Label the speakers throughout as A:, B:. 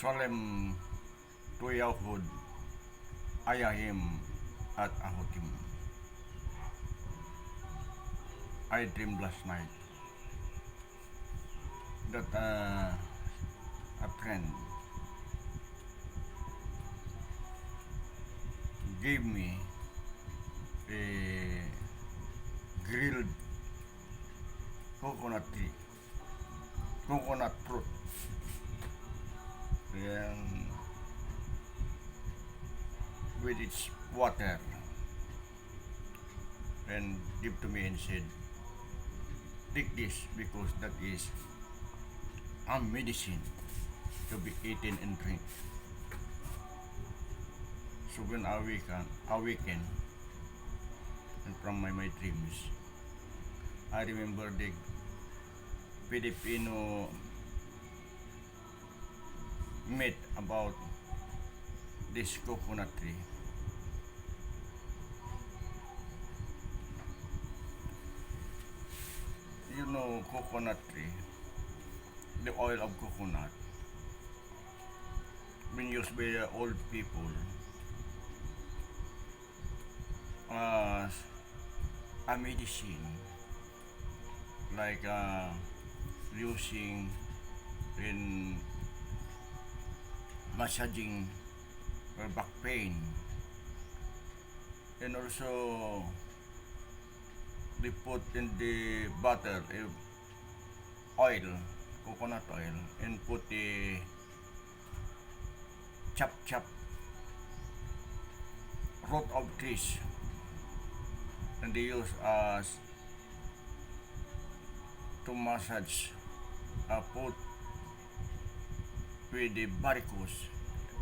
A: Shalem to Yahud, Ayahim at Ahotim. I dreamed last night that a friend gave me a grilled coconut fruit, and with its water, and give to me and said, take this because that is a medicine to be eaten and drink. So when I awaken and from my dreams, I remember the Filipino myth about this coconut tree. You know, coconut tree, the oil of coconut, been used by old people as a medicine, like using in massaging or back pain, and also they put in the butter oil, coconut oil, and put the chop root of trees, and they use as to massage put with the varicose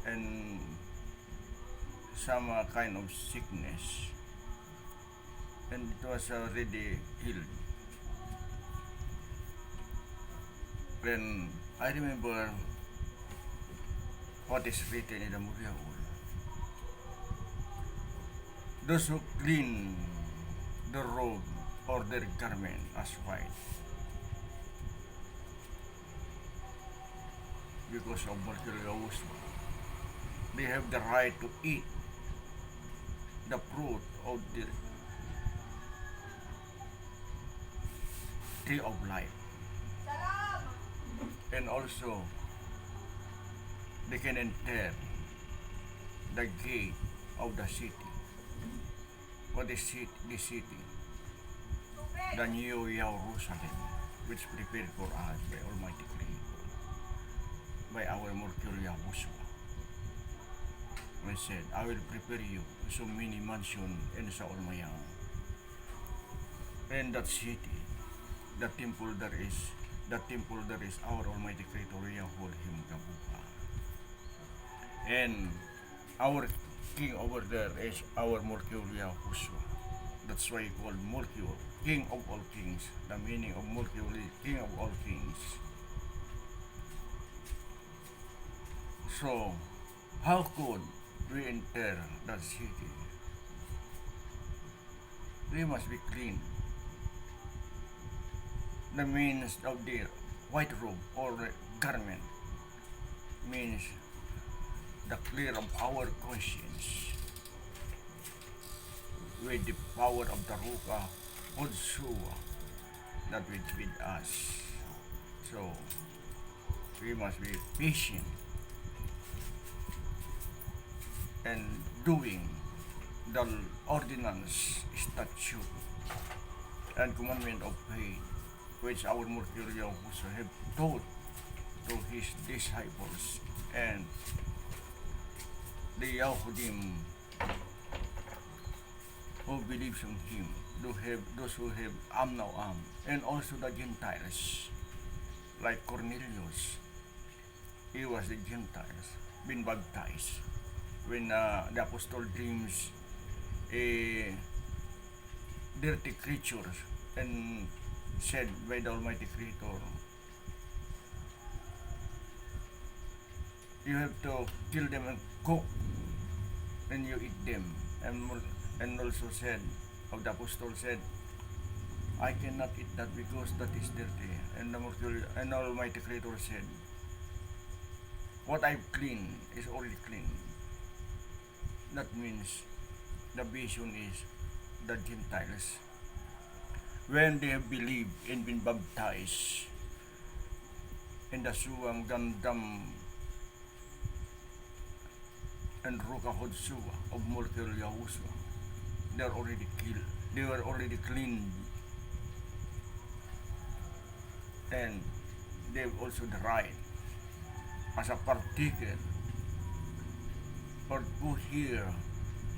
A: and some kind of sickness, and it was already healed. When I remember what is written in the Muriaul, those who clean the robe or their garment as white because of mercurial, they have the right to eat the fruit of the tree of life, and also they can enter the gate of the city. What is the city? The new Jerusalem, which prepared for us by Almighty Creator, by our mercurial Joshua. I said, I will prepare you so many mansions in sa Olmayang. And that city, the temple there is our Almighty Creator, Yahweh Him Gabuha. And our king over there is our mercurial Joshua. That's why he called Mercury, King of all kings. The meaning of Mercury, King of all kings. So, how could we enter that city? We must be clean. The means of the white robe or garment means the clear of our conscience with the power of the Ruka Hodsua that will feed us. So, we must be patient and doing the ordinance, statute, and commandment of faith, which our mercurial also have taught to his disciples and the Yahudim who believes in him, those who have Am now Am, and also the Gentiles, like Cornelius. He was the Gentiles, been baptized. When the apostle dreams a dirty creature and said by the Almighty Creator, you have to kill them and cook, and you eat them. And also said, of the apostle said, I cannot eat that because that is dirty. And the Almighty Creator said, what I've cleaned is already clean. That means the vision is the Gentiles. When they have believed and been baptized in the Suam Gandam and Ruka Hodsua of Molkel Yahusua, they are already killed. They were already cleaned. And they've also the right as a partaker or to hear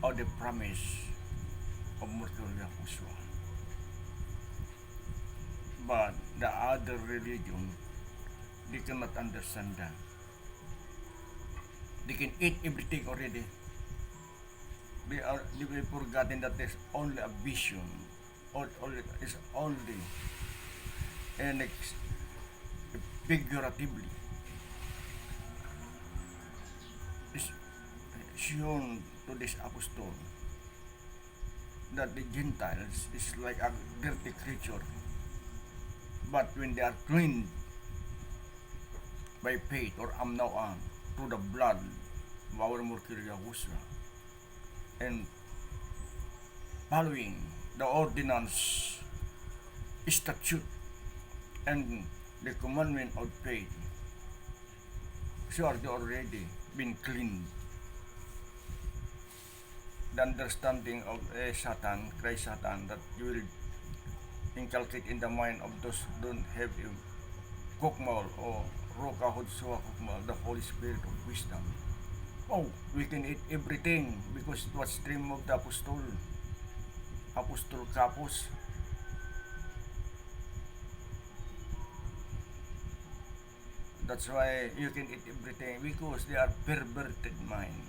A: of the promise of Molkel Yahusua. But the other religion, they cannot understand that. They can eat everything already. They forgotten that there's only a vision, or is only and figuratively is shown to this apostle that the Gentiles is like a dirty creature. But when they are cleaned by faith or amnawaan through the blood of our Murkir Yahusha and following the ordinance, statute, and the commandment of faith, so are they already been cleaned. The understanding of Satan, Christ Satan, that you will inculcate in the mind of those who don't have a kukmal or roka hodsua kukmal, the Holy Spirit of wisdom. Oh, we can eat everything because it was dream of the Apostle Kapos. That's why you can eat everything because they are perverted mind.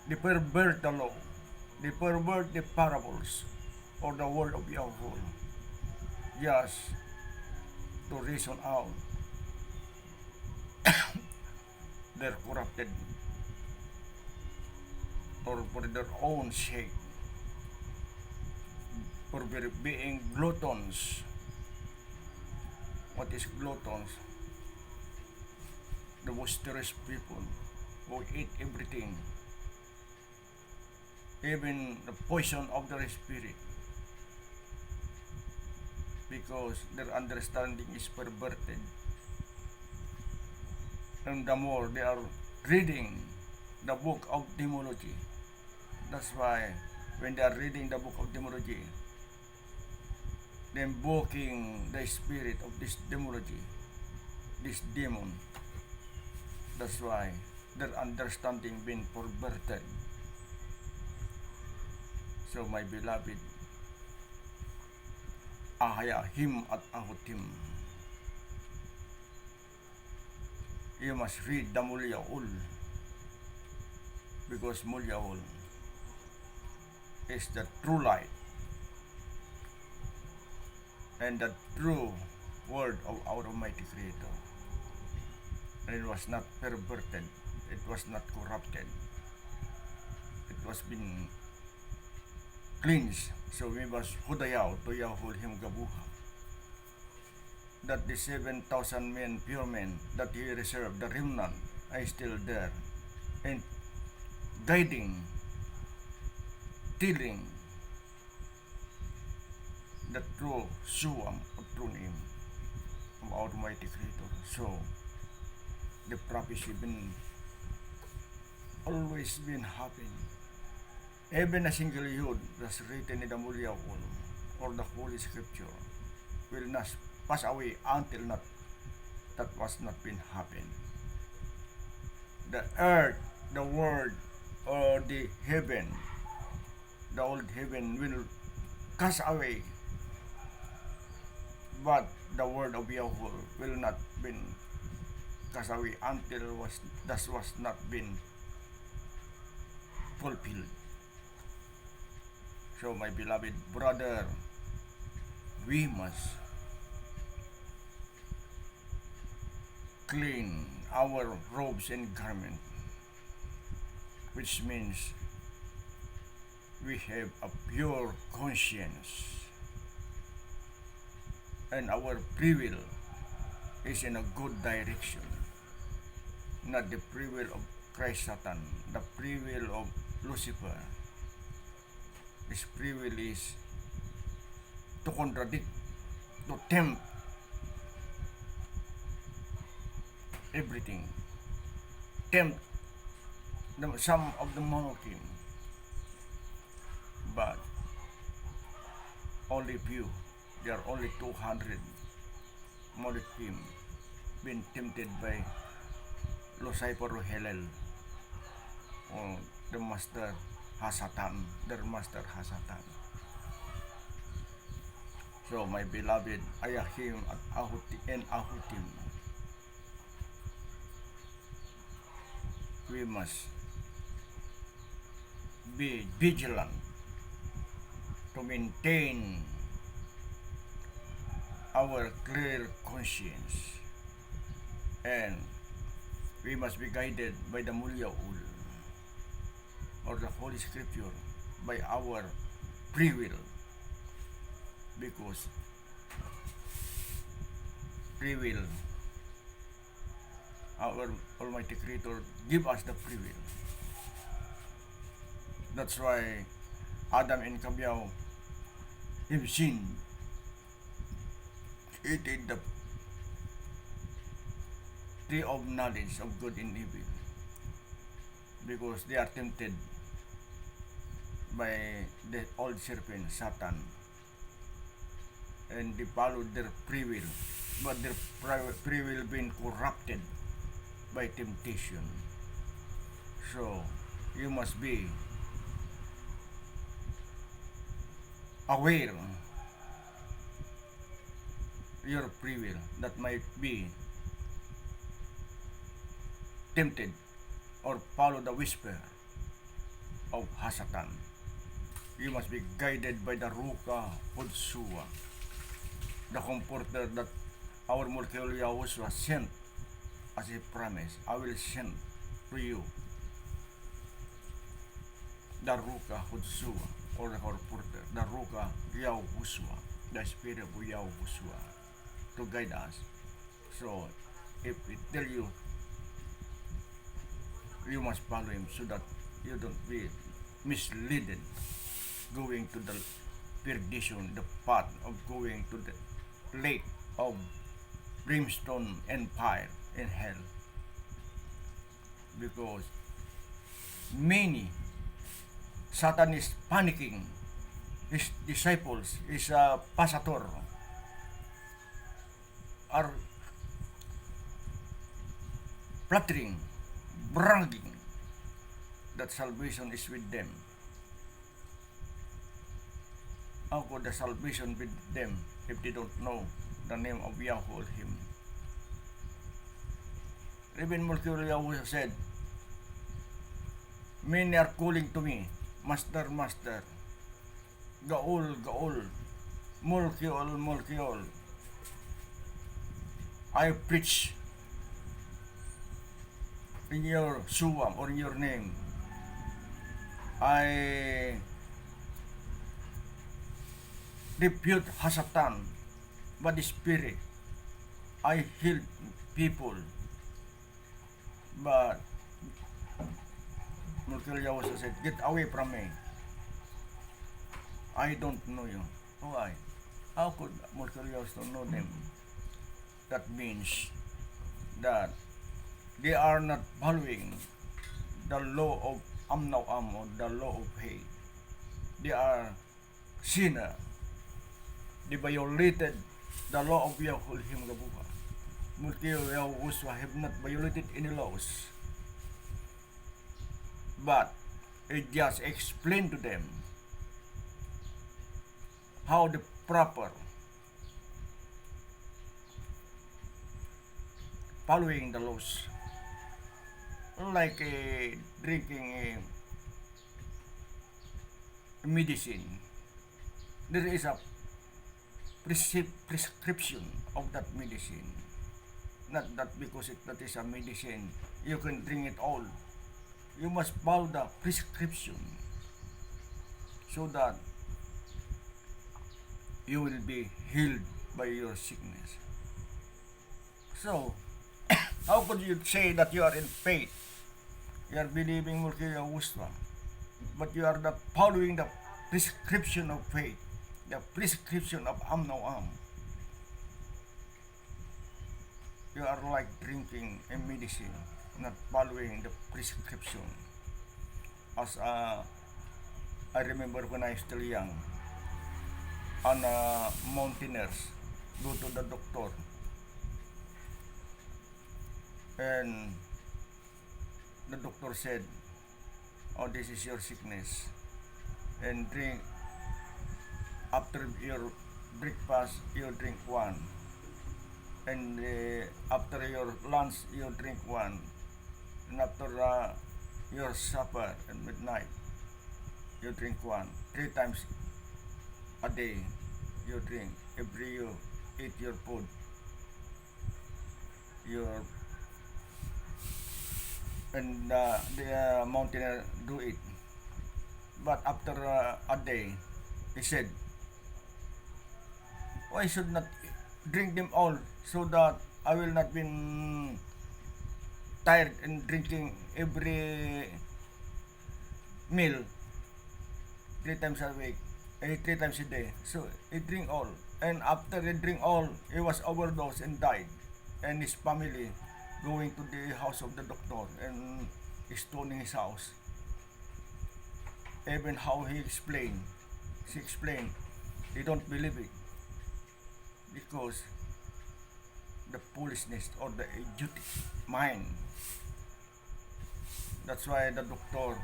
A: They pervert the law. They pervert the parables or the word of Yahweh just to reason out their corrupted or for their own sake, for being gluttons. What is gluttons? The boisterous people who eat everything, even the poison of the spirit, because their understanding is perverted. And the more they are reading the book of demology, that's why when they are reading the book of demology, they invoking the spirit of this demology, this demon. That's why their understanding been perverted. So my beloved, ahaya him at ahutim. You must read the Mulyaul, because Mulyaul is the true light and the true word of our Almighty Creator. And it was not perverted, it was not corrupted, it was been cleansed. So we must hudayaw to Yahul him gabuha, that the 7,000 men, pure men, that he reserved, the remnant, are still there, and guiding, tilling the true suam of true name of our Almighty Creator. So the prophecy been always been happening. Even a single yod that's written in the Mulyaul or the Holy Scripture will not pass away until not that was not been happened. The earth, the world, or the heaven, the old heaven will pass away, but the word of Yahweh will not been cast away until that was not been fulfilled. So my beloved brother, we must clean our robes and garment, which means we have a pure conscience and our free will is in a good direction, not the free will of Christ Satan, the free will of Lucifer. His free will is to contradict, to tempt everything, tempt some of the monarchy, but only few, there are only 200 monarchy been tempted by Lucifer or Hillel, or the master Hasatan, their master Hasatan. So my beloved Ayahim at Ahutim, we must be vigilant to maintain our clear conscience, and we must be guided by the Mulyaul or the Holy Scripture by our free will, because free will, our Almighty Creator give us the free will. That's why Adam and Cabiao have sinned, eating the tree of knowledge of good and evil, because they are tempted by the old serpent Satan, and they followed their free will, but their free will being corrupted by temptation. So you must be aware your free will that might be tempted or follow the whisper of Hasatan. You must be guided by the Ruka Hudsua, the comforter that our Mulkiel Yahushua sent as a promise. I will send to you the Ruka Hudsua, or the comforter, the Ruka Yahushua, the Spirit of Yahushua, to guide us. So if it tell you, you must follow him so that you don't be misled, going to the perdition, the path of going to the lake of brimstone and fire in hell. Because many, Satan is panicking, his disciples, his pastor are flattering, bragging that salvation is with them. How could the salvation be with them if they don't know the name of Yahweh him? Even Mulkiel Yahweh said, many are calling to me, Master, Master, Gaul, Gaul, Mulkiel, Mulkiel. I preach in your suam or in your name. I refute Hasatan by the Spirit. I heal people. But Mulkiel Yahweh said, get away from me. I don't know you. Why? How could Mulkiel Yahweh know them? That means that they are not following the law of Amnawam, or the law of hate. They are sinner. They violated the law of Yahweh him Gabuha. Mulkiel Yahweh have not violated any laws, but it just explained to them how the proper following the laws, like drinking medicine. There is a prescription of that medicine. Not that because that is a medicine, you can drink it all. You must follow the prescription so that you will be healed by your sickness. So, How could you say that you are in faith? You are believing Mulki Yahuswa, but you are not following the prescription of faith, the prescription of Am. You are like drinking a medicine, not following the prescription. As I remember when I was still young, on mountaineers go to the doctor, and the doctor said, "Oh, this is your sickness, and drink after your breakfast. You drink one, and after your lunch you drink one, and after your supper at midnight you drink one. 3 times a day you drink. Every you eat your food, your and the mountaineer do it. But after a day, he said, why should not drink them all so that I will not be tired in drinking every meal 3 times a week, 3 times a day. So he drink all, and after he drink all, he was overdosed and died, and his family going to the house of the doctor and stoning his house. Even how she explained, they don't believe it because the foolishness or the idiotic mind. That's why the doctor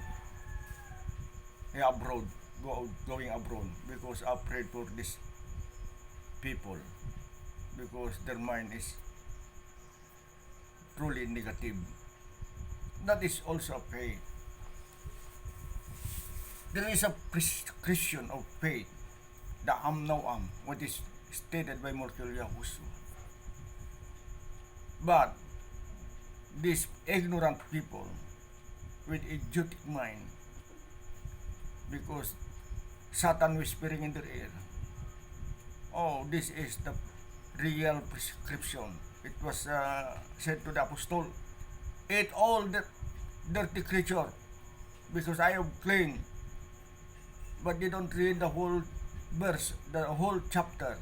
A: going abroad because afraid for these people because their mind is truly negative. That is also faith. There is a prescription of faith, the what is stated by Mulki Yahuswa. But these ignorant people with idiotic mind, because Satan whispering in their ear, oh, this is the real prescription. It was said to the apostle, eat all the dirty creature because I have clean. But they don't read the whole verse, the whole chapter.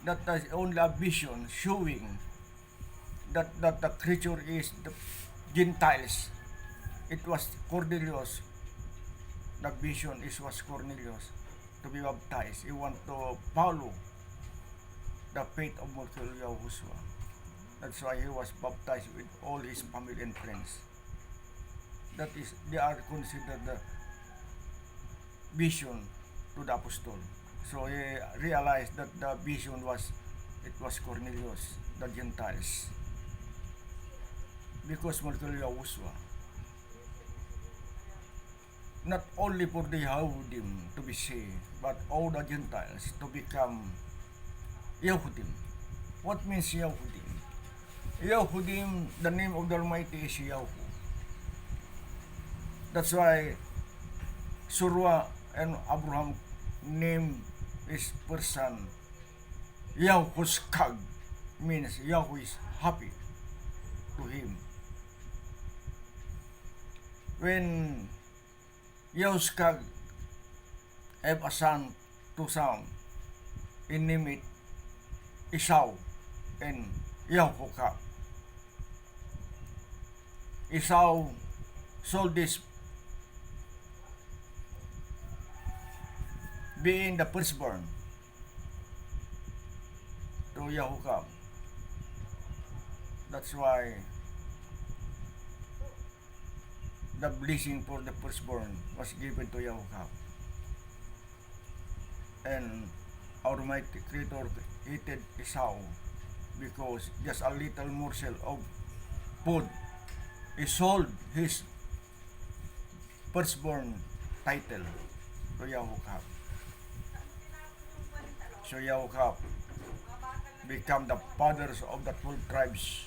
A: That is only a vision showing that the creature is the Gentiles. It was Cornelius. The vision was Cornelius to be baptized. He want to follow the faith of Mulki Yahuswa. That's why he was baptized with all his family and friends. That is, they are considered the vision to the apostle. So he realized that the vision was Cornelius, the Gentiles. Because Mulki Yahuswa, not only for the Yehudim to be saved, but all the Gentiles to become Yehudim. What means Yehudim? Yehudim, the name of the Almighty is Yahu. That's why Surah and Abraham name his person Yahushkag, means Yahweh is happy to him. When Yahushkag have a son, 2 sons, he named it Esau and Yahushkag. Esau sold this being the firstborn to Yahushkag. That's why the blessing for the firstborn was given to Yahushkag. And Almighty Creator hated Esau because just a little morsel of food, he sold his firstborn title to Yahushkag. So Yahushkag become the fathers of the 12 tribes,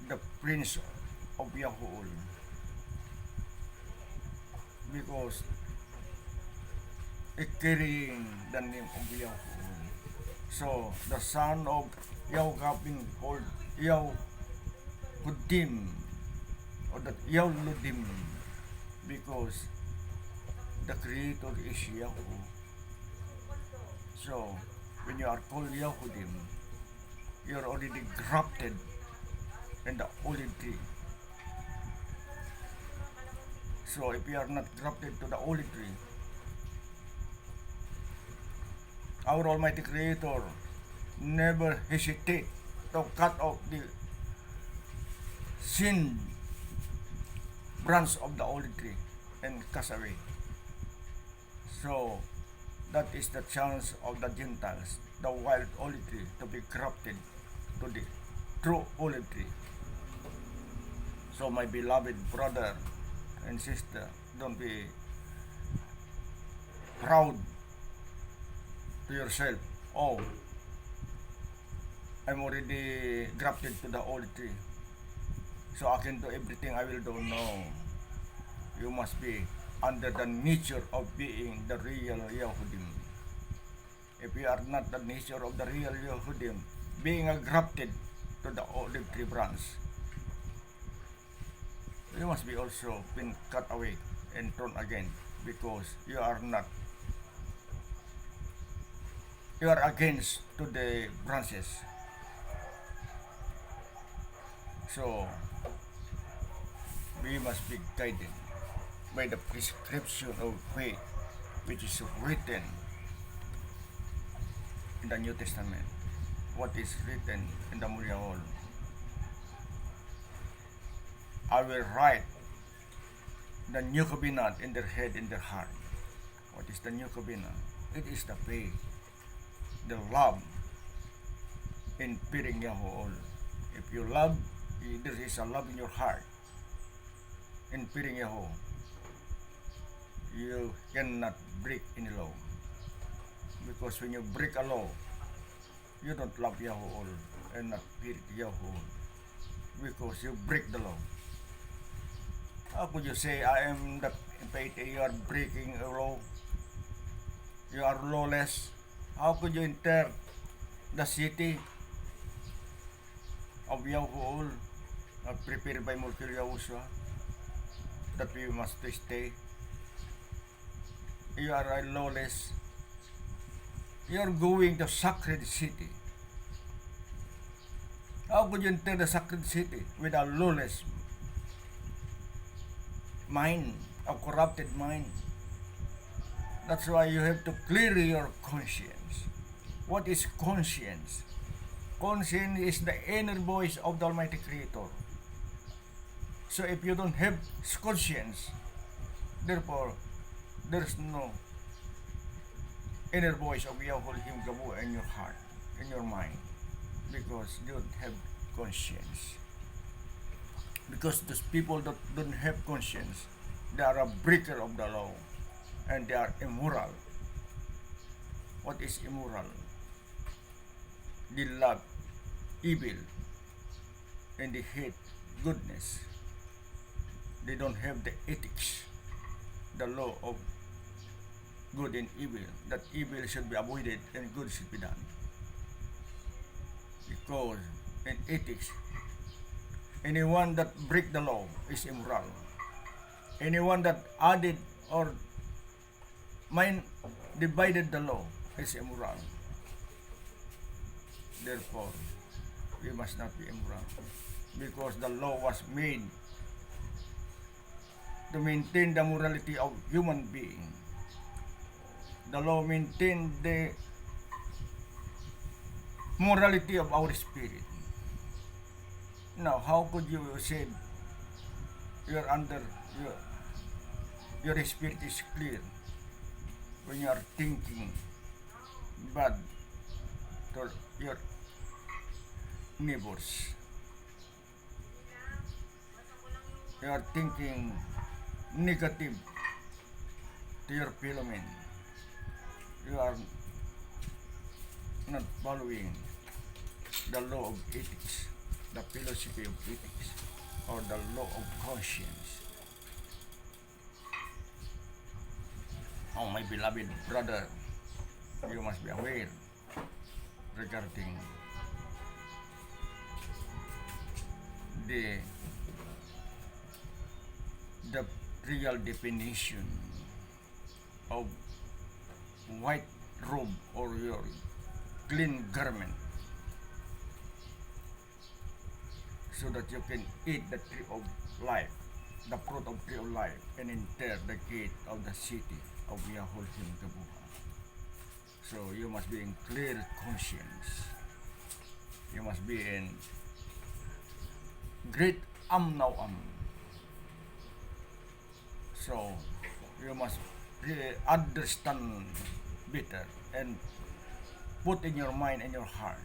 A: the prince of Yahuul, because he carrying the name of Yahuul. So the son of Yahudim called Yahudim or that Yahudim because the creator is Yahweh. So when you are called Yahudim, you're already grafted in the olive tree. So if you are not grafted to the olive tree, our Almighty Creator never hesitate to cut off the sin branch of the olive tree and cast away. So that is the chance of the Gentiles, the wild olive tree, to be grafted to the true olive tree. So my beloved brother and sister, don't be proud to yourself. Oh, I'm already grafted to the olive tree, so I can do everything I will do. No, you must be under the nature of being the real Yahudim. If you are not the nature of the real Yahudim, being grafted to the olive tree branch, you must be also been cut away and thrown again, because you are not, you are against to the branches. So we must be guided by the prescription of faith which is written in the New Testament. What is written in the Muriel? I will write the new covenant in their head, in their heart. What is the new covenant? It is the faith, the love in fearing Yahweh. If you love, there is a love in your heart in fearing Yahweh. You cannot break any law, because when you break a law, you don't love Yahweh and not fear Yahweh, because you break the law. How could you say I am the faith? You are breaking a law. You are lawless. How could you enter the city of Yahweh, prepared by Mulkir Yahushua, that we must stay? You are a lawless. You are going to sacred city. How could you enter the sacred city with a lawless mind, a corrupted mind? That's why you have to clear your conscience. What is conscience? Conscience is the inner voice of the Almighty Creator. So if you don't have conscience, therefore there's no inner voice of Yahweh Him Gabu in your heart, in your mind, because you don't have conscience. Because those people that don't have conscience, they are a breaker of the law, and they are immoral. What is immoral? They love evil and they hate goodness. They don't have the ethics, the law of good and evil, that evil should be avoided and good should be done. Because in ethics, anyone that break the law is immoral. Anyone that added or divided the law is immoral. Therefore, we must not be immoral, because the law was made to maintain the morality of human being. The law maintains the morality of our spirit. Now, how could you say you're under your spirit is clear when you are thinking bad to your neighbors? You are thinking negative to your fellow men. You are not following the law of ethics, the philosophy of ethics, or the law of conscience. Oh, my beloved brother, you must be aware regarding the the real definition of white robe or your clean garment, so that you can eat the tree of life, the fruit of tree of life, and enter the gate of the city of Yaholhim Gabuha. So you must be in clear conscience. You must be in great Amnawam. So you must really understand better and put in your mind and your heart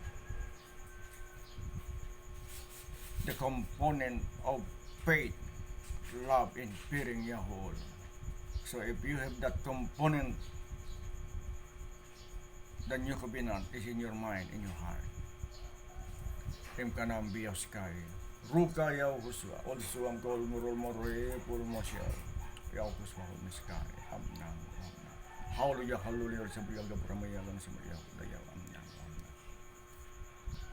A: the component of faith, love, and fearing Yahweh. So if you have that component, the new covenant is in your mind, in your heart. Em kanam biyaw sky. Ruka yaw huswa. Also ang kol murul moroy pul mosyaw. Yaw huswa hul sky. Amnang. Hallelujah, hallelujah. Sa biyaw gabramaya lang sa biyaw. Dayaw amnang.